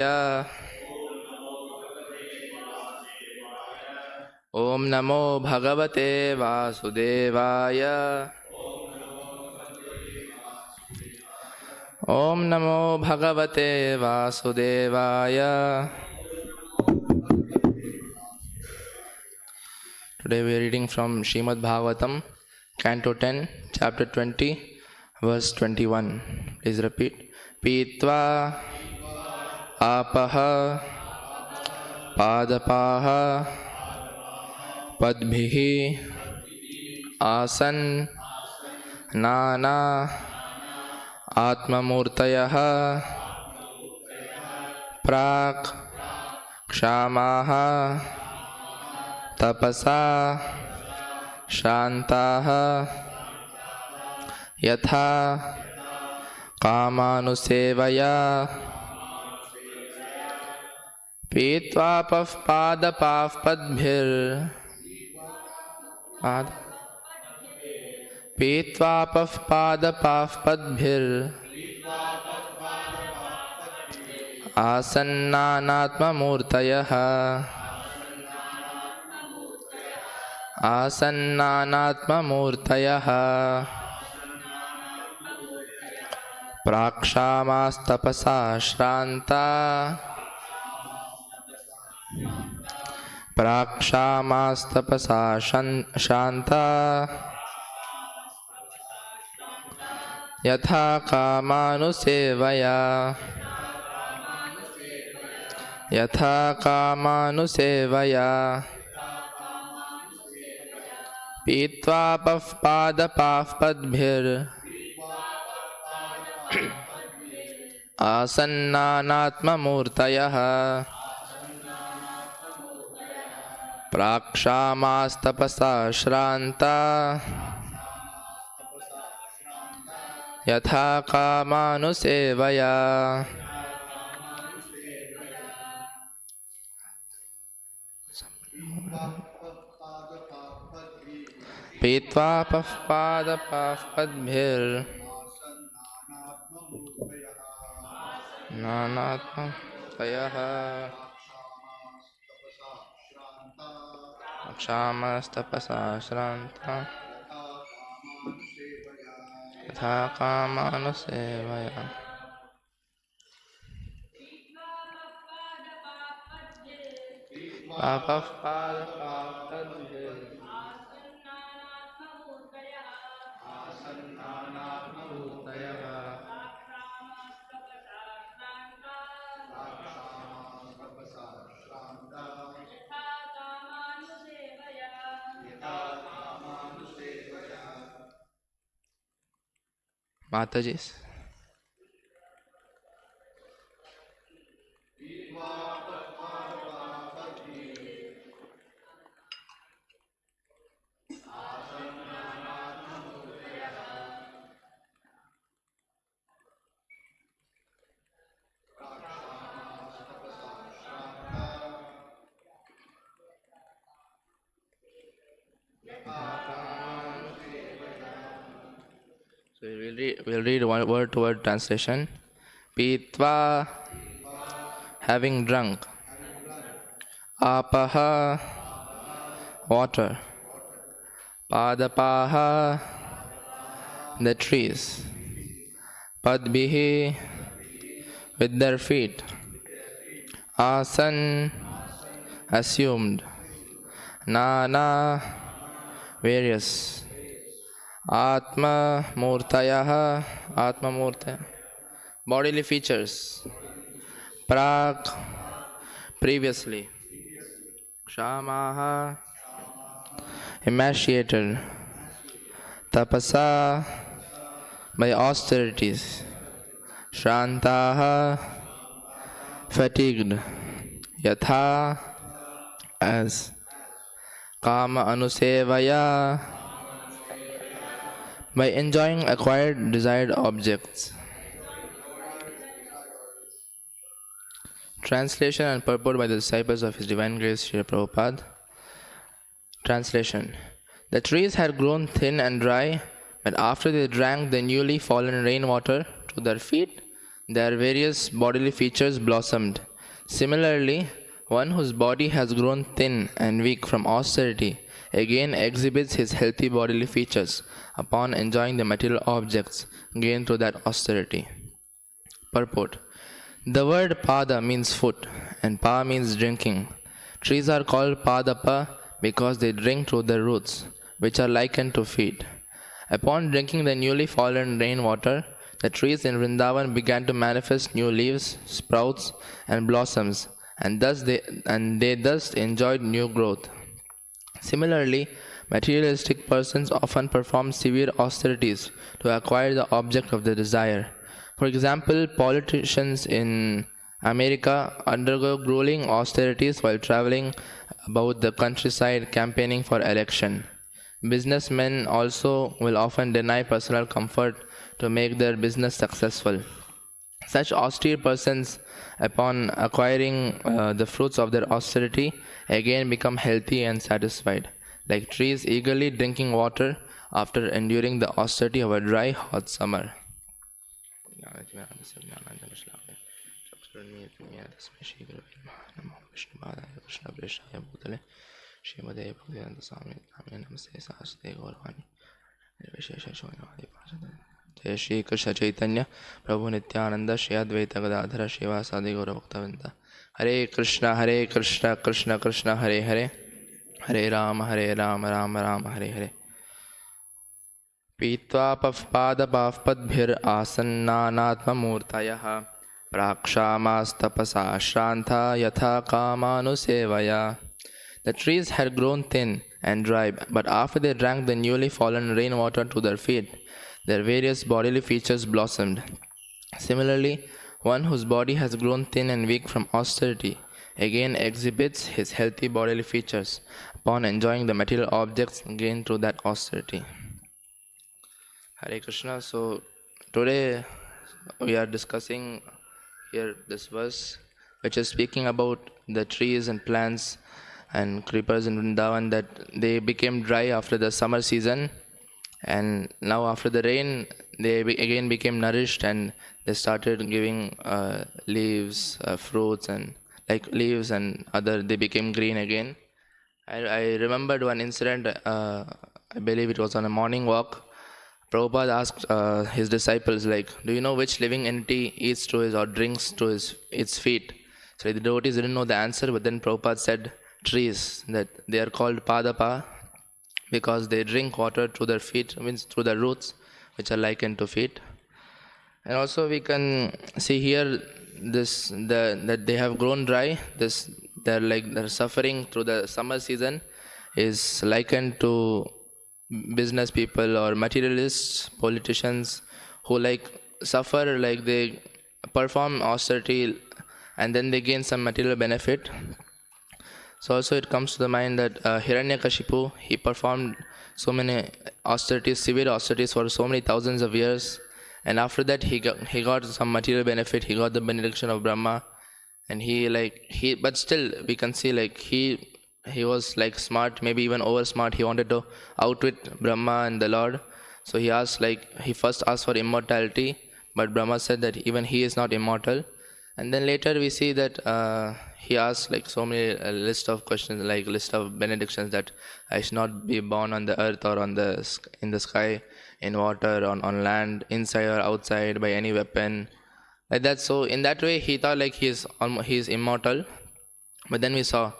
Om Namo Bhagavate Vasudevaya. Om Namo Bhagavate Vasudevaya. Today we are reading from Srimad Bhagavatam, Canto 10, Chapter 20, Verse 21. Please repeat. Pitva apaha padapaha padbhihi asan nana atmamurtayah prak kshamaha tapasa shantaha yatha kamanusevaya pitva padapav padbhir pitva padapav padbhir asannanatmamurtayah prakshamaस्तपसा shanta yatha kamanusevaya pitva padapav padbhir asannanatmamurtayah prakshamaस्तपसा shranta yatha kamanusevaya pitva padapav padbhir nanatmamurtayah prakshamaस्तपसा shranta yatha kamanusevaya. Mataji's. So we'll read one word-to-word translation. Pitva, having drunk. Apaha, water. Padapaha, the trees. Padbhihi, with their feet. Asan, assumed. Nana, various. Atma Murtayah, bodily features. Prak, previously. Kshamaha, emaciated. Tapasa, by austerities. Shantaha, fatigued. Yatha, as. Kama anusevaya, by enjoying acquired desired objects. Translation and purport by the disciples of His Divine Grace Srila Prabhupada. Translation. The trees had grown thin and dry, but after they drank the newly fallen rainwater to their feet, their various bodily features blossomed, Similarly, one whose body has grown thin and weak from austerity again exhibits his healthy bodily features upon enjoying the material objects gained through that austerity. Purport. The word pada means foot and pa means drinking. Trees are called padapa because they drink through their roots, which are likened to feet. Upon drinking the newly fallen rainwater, the trees in Vrindavan began to manifest new leaves, sprouts, and blossoms, and they thus enjoyed new growth. Similarly, materialistic persons often perform severe austerities to acquire the object of their desire. For example, politicians in America undergo grueling austerities while traveling about the countryside campaigning for election. Businessmen also will often deny personal comfort to make their business successful. Such austere persons, upon acquiring the fruits of their austerity, again become healthy and satisfied, like trees eagerly drinking water after enduring the austerity of a dry, hot summer. जय श्री कृष्ण चैतन्य प्रभु नित्यानंद श्री अद्वैत गदाधर श्रीवासादि गौर भक्तवृंद. हरे कृष्ण कृष्ण कृष्ण हरे हरे, हरे राम राम राम हरे हरे. पीत्वा पद्भिरासन्नानात्ममूर्तयः प्राक्षामास्तपसा श्रान्ता यथा कामानुसेवया. The trees had grown thin and dry, but after they drank the newly fallen rainwater to their feet, their various bodily features blossomed. Similarly, one whose body has grown thin and weak from austerity again exhibits his healthy bodily features upon enjoying the material objects gained through that austerity. Hare Krishna. So today we are discussing here this verse which is speaking about the trees and plants and creepers in Vrindavan, that they became dry after the summer season, and now after the rain they again became nourished and they started giving leaves, fruits, and like leaves and other, they became green again. I remembered one incident, I believe it was on a morning walk. Prabhupada asked his disciples, like, do you know which living entity eats to his or drinks to its feet? So the devotees didn't know the answer, but then Prabhupada said trees, that they are called padapa because they drink water through their feet, means through their roots, which are likened to feet. And also we can see here that they have grown dry. They're suffering through the summer season is likened to business people or materialists, politicians who suffer, they perform austerity and then they gain some material benefit. So also it comes to the mind that Hiranyakashipu, he performed so many austerities, severe austerities for so many thousands of years, and after that he got some material benefit. He got the benediction of Brahma, and but still we can see he was smart, maybe even over smart. He wanted to outwit Brahma and the Lord. So he first asked for immortality, but Brahma said that even he is not immortal. And then later we see that he asked so many list of questions, list of benedictions, that I should not be born on the earth or in the sky, in water, on land, inside or outside, by any weapon, like that. So in that way he thought he is immortal. But then we saw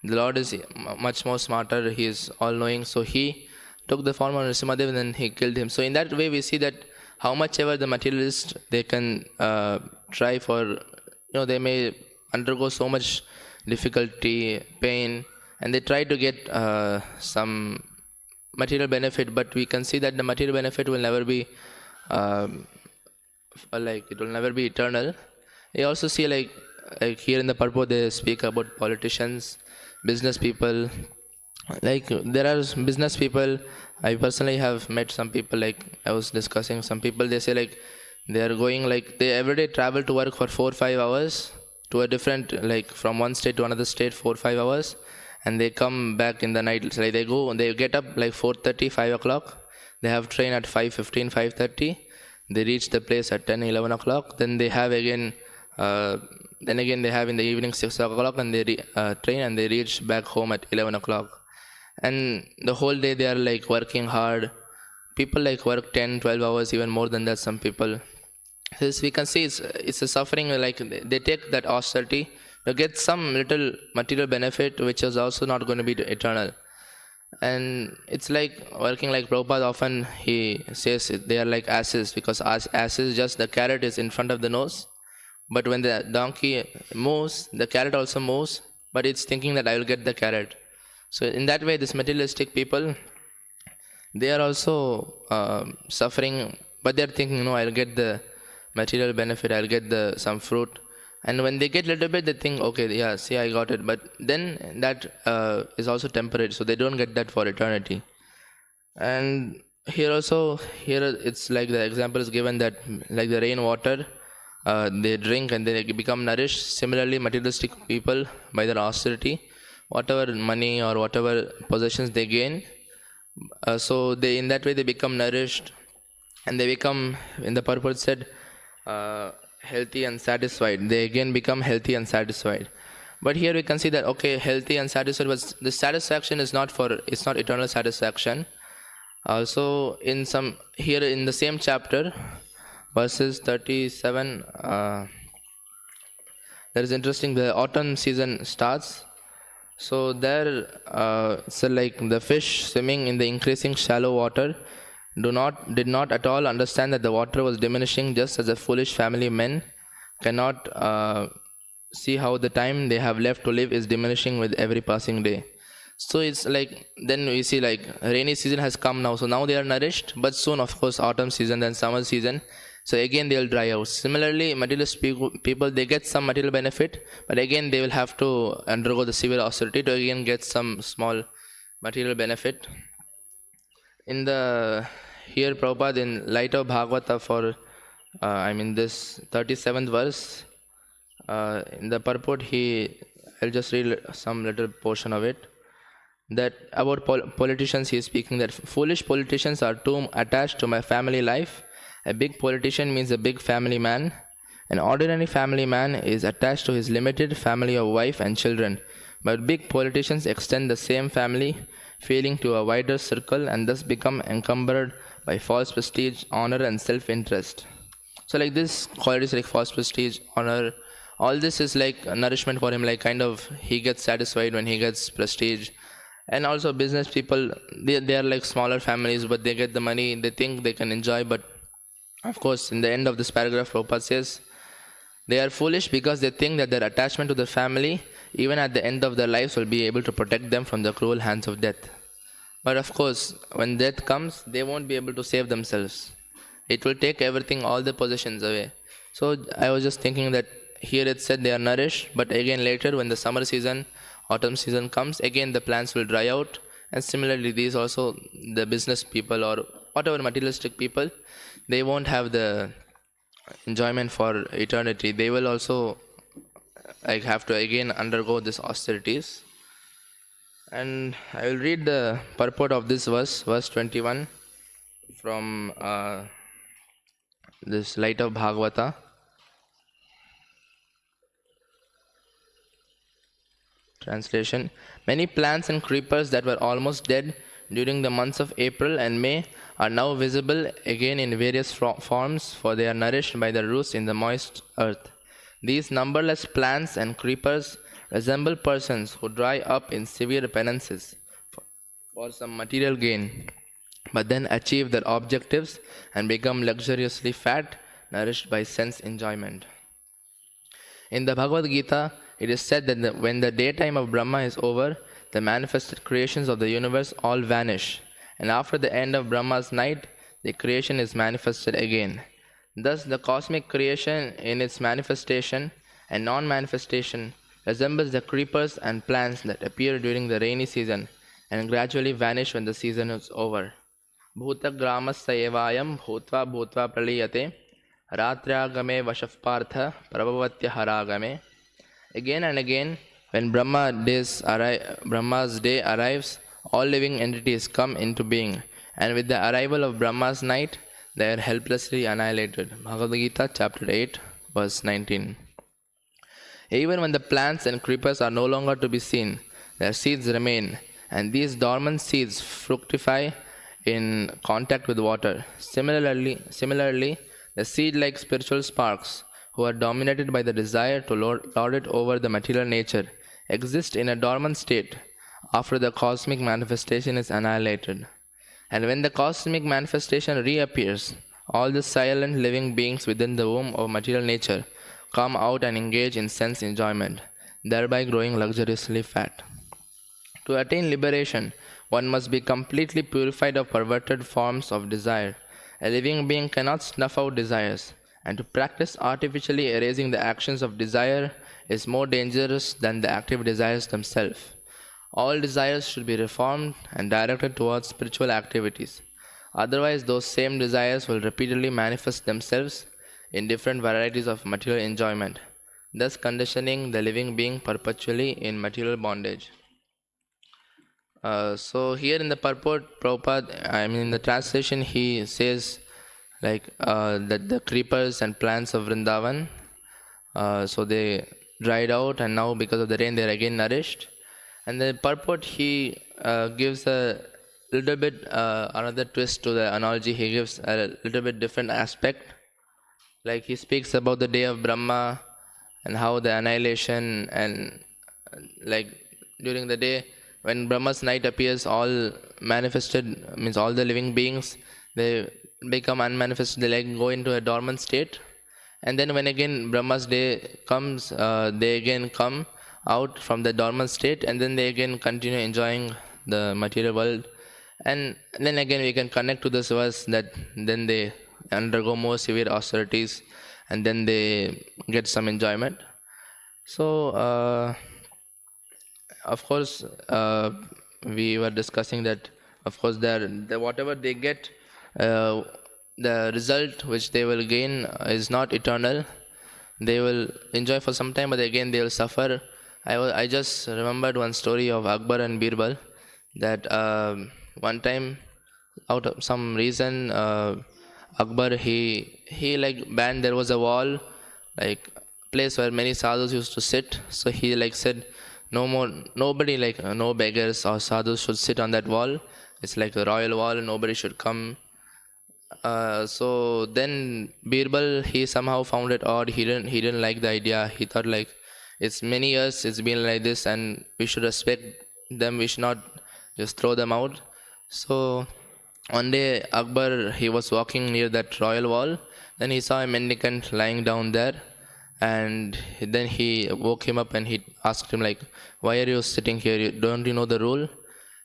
the Lord is much more smarter, he is all-knowing, so he took the form of Nrsimhadev and then he killed him. So in that way we see that how much ever the materialists, they can try for, they may undergo so much difficulty, pain, and they try to get some material benefit, but we can see that the material benefit will never be it will never be eternal. We also see here in the purport they speak about politicians, business people. There are business people, I personally have met some people, I was discussing some people, they say they are going, they everyday travel to work for 4 or 5 hours to a different, from one state to another state, 4 or 5 hours, and they come back in the night. So they get up 4:30, 5 o'clock, they have train at 5:15, 5:30, they reach the place at 10, 11 o'clock, then they have again then again they have in the evening 6 o'clock and they train and they reach back home at 11 o'clock. And the whole day they are like working hard. People like work 10, 12 hours, even more than that, some people. This we can see it's a suffering, like they take that austerity to get some little material benefit, which is also not going to be eternal. And it's like working, like Prabhupada often he says they are like asses, because asses, just the carrot is in front of the nose, but when the donkey moves, the carrot also moves, but it's thinking that I will get the carrot. So in that way, this materialistic people, they are also suffering, but they're thinking, no, I'll get the material benefit, I'll get the some fruit. And when they get little bit, they think, okay, yeah, see, I got it. But then that is also temporary, so they don't get that for eternity. And here it's like the example is given that like the rainwater, they drink and they become nourished. Similarly, materialistic people, by their austerity, whatever money or whatever possessions they gain, so they in that way they become nourished, and they become, in the purport said, healthy and satisfied. They again become healthy and satisfied. But here we can see that, okay, healthy and satisfied, but the satisfaction is not it's not eternal satisfaction. Also in some, here in the same chapter, verses 37, that is interesting. The autumn season starts. So there, so like the fish swimming in the increasing shallow water did not at all understand that the water was diminishing, just as the foolish family men cannot see how the time they have left to live is diminishing with every passing day. So it's like, then we see like rainy season has come now, so now they are nourished, but soon of course autumn season, then summer season, so again they will dry out. Similarly, materialist people, they get some material benefit, but again they will have to undergo the severe austerity to again get some small material benefit. In the here Prabhupada, in light of Bhagavata, for this 37th verse, in the purport, I'll just read some little portion of it. That about politicians he is speaking, that foolish politicians are too attached to my family life. A big politician means a big family man. An ordinary family man is attached to his limited family of wife and children. But big politicians extend the same family feeling to a wider circle and thus become encumbered by false prestige, honor, and self-interest. So like this qualities like false prestige, honor, all this is like nourishment for him, like kind of he gets satisfied when he gets prestige. And also business people, they are like smaller families, but they get the money, they think they can enjoy. But of course, in the end of this paragraph, Prabhupada says, they are foolish because they think that their attachment to the family, even at the end of their lives, will be able to protect them from the cruel hands of death. But of course, when death comes, they won't be able to save themselves. It will take everything, all the possessions away. So I was just thinking that here it said they are nourished, but again later when the summer season, autumn season comes, again the plants will dry out. And similarly, these also, the business people or whatever materialistic people, they won't have the enjoyment for eternity. They will also like have to again undergo these austerities. And I will read the purport of this verse 21, from this Light of Bhagavata. Translation: many plants and creepers that were almost dead during the months of April and May are now visible again in various forms, for they are nourished by the roots in the moist earth. These numberless plants and creepers resemble persons who dry up in severe penances for some material gain, but then achieve their objectives and become luxuriously fat, nourished by sense enjoyment. In the Bhagavad Gita, it is said that when the daytime of Brahma is over, the manifested creations of the universe all vanish, and after the end of Brahma's night, the creation is manifested again. Thus, the cosmic creation in its manifestation and non-manifestation resembles the creepers and plants that appear during the rainy season and gradually vanish when the season is over. Bhuta gramasya evayam bhutva bhutva praliyate ratragame vashafpartha prabhavatya haragame. Again and again, when Brahma's day arrives, all living entities come into being, and with the arrival of Brahma's night, they are helplessly annihilated. Bhagavad Gita, chapter 8, verse 19. Even when the plants and creepers are no longer to be seen, their seeds remain, and these dormant seeds fructify in contact with water. Similarly, the seed-like spiritual sparks, who are dominated by the desire to lord it over the material nature, exist in a dormant state after the cosmic manifestation is annihilated. And when the cosmic manifestation reappears, all the silent living beings within the womb of material nature come out and engage in sense enjoyment, thereby growing luxuriously fat. To attain liberation, one must be completely purified of perverted forms of desire. A living being cannot snuff out desires, and to practice artificially erasing the actions of desire is more dangerous than the active desires themselves. All desires should be reformed and directed towards spiritual activities. Otherwise, those same desires will repeatedly manifest themselves in different varieties of material enjoyment, thus conditioning the living being perpetually in material bondage. So here in the purport, Prabhupada, in the translation, he says that the creepers and plants of Vrindavan, so they dried out, and now because of the rain, they are again nourished. And the purport, he gives a little bit another twist to the analogy. He gives a little bit different aspect. Like he speaks about the day of Brahma and how the annihilation, and like during the day when Brahma's night appears, all manifested, means all the living beings, they become unmanifested, they like go into a dormant state. And then when again Brahma's day comes, they again come out from the dormant state, and then they again continue enjoying the material world. And then again we can connect to this verse that then they undergo more severe austerities, and then they get some enjoyment. So of course we were discussing that of course whatever they get, the result which they will gain is not eternal. They will enjoy for some time, but again they will suffer. I just remembered one story of Akbar and Birbal, that one time, out of some reason, Akbar he like banned, there was a wall, like place where many sadhus used to sit. So he like said, no more, nobody, like no beggars or sadhus should sit on that wall. It's like a royal wall, nobody should come. So then Birbal, he somehow found it odd. He didn't like the idea. He thought like, it's many years it's been like this, and we should respect them. We should not just throw them out. So one day Akbar, he was walking near that royal wall. Then he saw a mendicant lying down there, and then he woke him up and he asked him like, why are you sitting here? Don't you know the rule?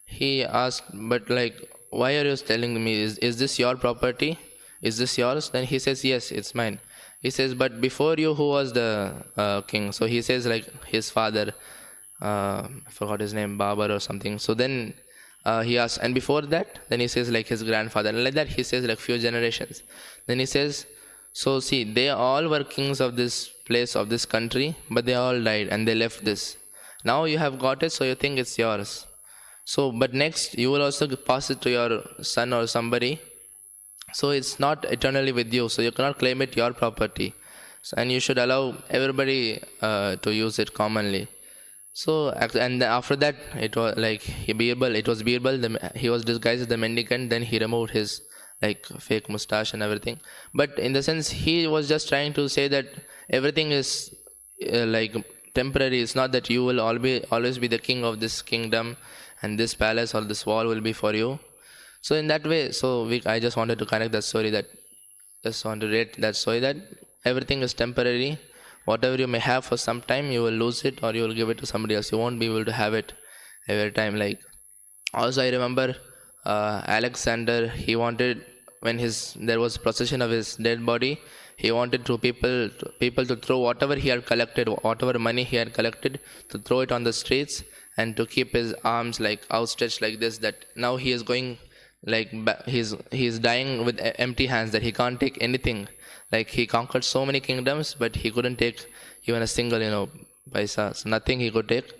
He asked, but like, why are you telling me, is this your property? Is this yours? Then he says, yes, it's mine. He says, but before you, who was the king? So he says like his father, I forgot his name, Babar or something. So then he asks, and before that? Then he says like his grandfather. And like that he says like few generations. Then he says, so see, they all were kings of this place, of this country, but they all died and they left this. Now you have got it, so you think it's yours. So, but next you will also pass it to your son or somebody. So it's not eternally with you, so you cannot claim it your property. So, and you should allow everybody to use it commonly. So, and after that, it was like Birbal, he was disguised as the mendicant. Then he removed his like fake mustache and everything. But in the sense, he was just trying to say that everything is like temporary. It's not that you will always be the king of this kingdom, and this palace or this wall will be for you. So in that way, I just wanted to connect that story, that just want to rate that story, that everything is temporary. Whatever you may have for some time, you will lose it, or you will give it to somebody else. You won't be able to have it every time. Like also I remember Alexander, he wanted, when there was procession of his dead body, he wanted people to throw whatever he had collected, whatever money he had collected, to throw it on the streets, and to keep his arms like outstretched like this, that now he is going like he's dying with empty hands, that he can't take anything. Like he conquered so many kingdoms, but he couldn't take even a single paisa, so nothing he could take.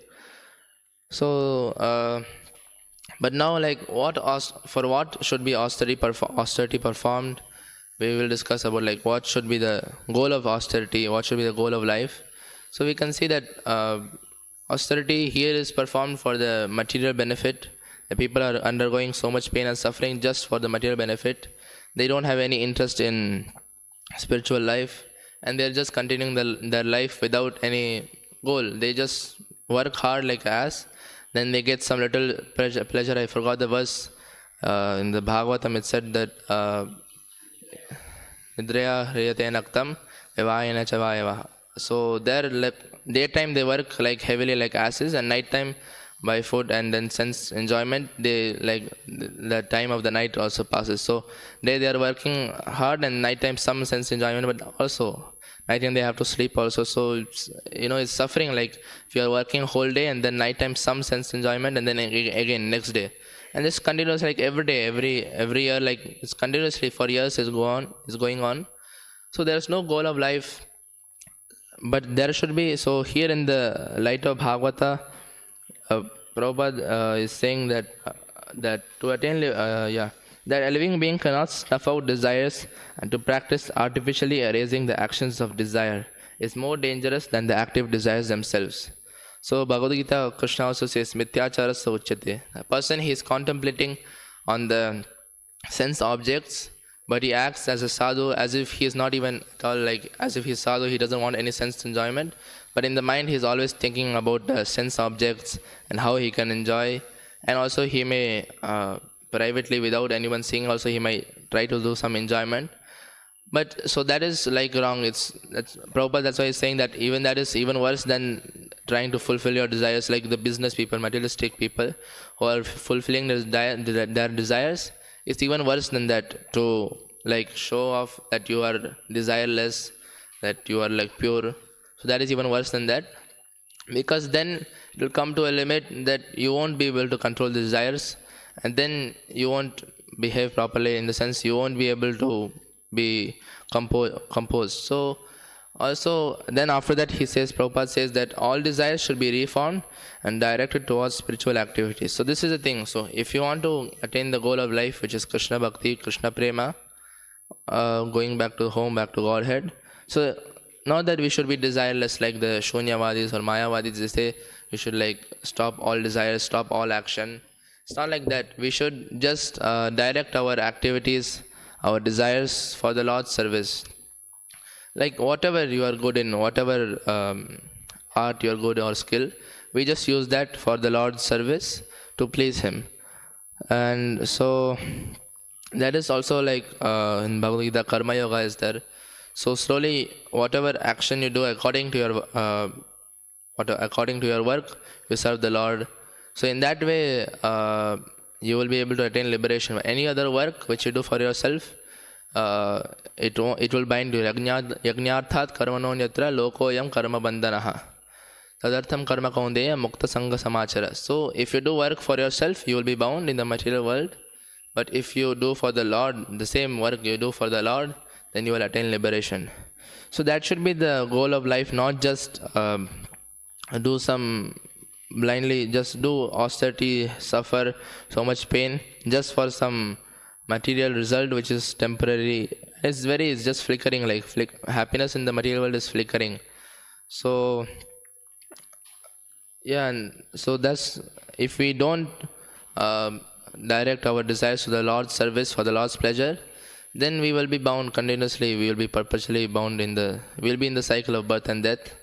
So but now, like for what should be austerity performed, we will discuss about like what should be the goal of austerity, what should be the goal of life. So we can see that austerity here is performed for the material benefit. The people are undergoing so much pain and suffering just for the material benefit. They don't have any interest in spiritual life, and they're just continuing their life without any goal. They just work hard like ass, then they get some little pleasure. I forgot the verse. In the Bhagavatam it said that Nidraya hriyate naktam vivayana chavayava. So there, like, daytime they work like heavily like asses, and nighttime by food and then sense enjoyment, they like the time of the night also passes. So they are working hard, and nighttime some sense enjoyment, but also nighttime they have to sleep also. So it's, it's suffering. Like if you are working whole day and then nighttime some sense enjoyment, and then again next day, and this continues like every day, every year, like it's continuously for years is going on. So there's no goal of life, but there should be. So here in the light of Bhagavata, Prabhupada is saying that to attain that a living being cannot snuff out desires, and to practice artificially erasing the actions of desire is more dangerous than the active desires themselves. So Bhagavad Gita, Krishna also says, Mityacharasya uchyate. A person, he is contemplating on the sense objects, but he acts as a sadhu as if he is not even at all, like as if he is sadhu, he doesn't want any sense enjoyment. But in the mind he is always thinking about the sense objects and how he can enjoy. And also he may privately, without anyone seeing, also he might try to do some enjoyment. But so that is like wrong. That's Prabhupada, that's why he's saying that even that is even worse than trying to fulfill your desires, like the business people, materialistic people who are fulfilling their desires. It's even worse than that, to like show off that you are desireless, that you are like pure. So that is even worse than that, because then it will come to a limit that you won't be able to control the desires, and then you won't behave properly, in the sense you won't be able to be composed. So also then after that he says, Prabhupada says that all desires should be reformed and directed towards spiritual activities. So this is the thing. So if you want to attain the goal of life, which is Krishna Bhakti, Krishna Prema, going back to home, back to Godhead. So not that we should be desireless like the Shunyavadis or Mayavadis. They say we should like stop all desires, stop all action. It's not like that. We should just direct our activities, our desires for the Lord's service. Like whatever you are good in, whatever art you are good or skill, we just use that for the Lord's service to please Him. And so that is also like in Bhagavad Gita, Karma Yoga is there. So slowly, whatever action you do according to your work, you serve the Lord. So in that way, you will be able to attain liberation. Any other work which you do for yourself, it will bind you. Yajñarthat karmano yatra lokoyam karma bandhanaha. Tadartham karma kaundeya mukta sangha samachara. So if you do work for yourself, you will be bound in the material world. But if you do for the Lord, the same work you do for the Lord, then you will attain liberation. So that should be the goal of life, not just do some blindly, just do austerity, suffer so much pain just for some material result which is temporary. It's just flickering, like happiness in the material world is flickering. So yeah, and so that's, if we don't direct our desires to the Lord's service for the Lord's pleasure, then we will be bound continuously. We will be perpetually bound we'll be in the cycle of birth and death.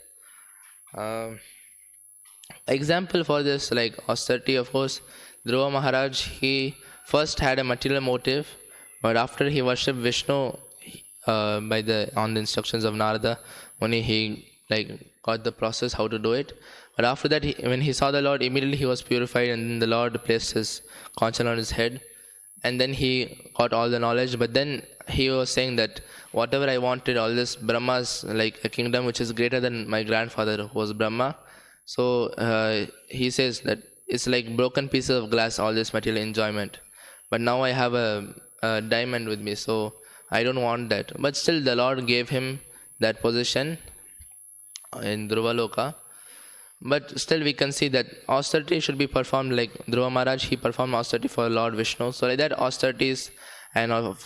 Example for this, like austerity, of course, Dhruva Maharaj, he first had a material motive, but after he worshipped Vishnu on the instructions of Narada Muni, he like got the process how to do it. But after that, when he saw the Lord, immediately he was purified, and then the Lord placed his conch on his head, and then he got all the knowledge. But then he was saying that whatever I wanted, all this Brahma's like a kingdom which is greater than my grandfather who was Brahma. So he says that it's like broken pieces of glass, all this material enjoyment. But now I have a diamond with me, so I don't want that. But still the Lord gave him that position in Dhruva Loka. But still we can see that austerity should be performed like Dhruva Maharaj, he performed austerity for Lord Vishnu. So like that austerities and of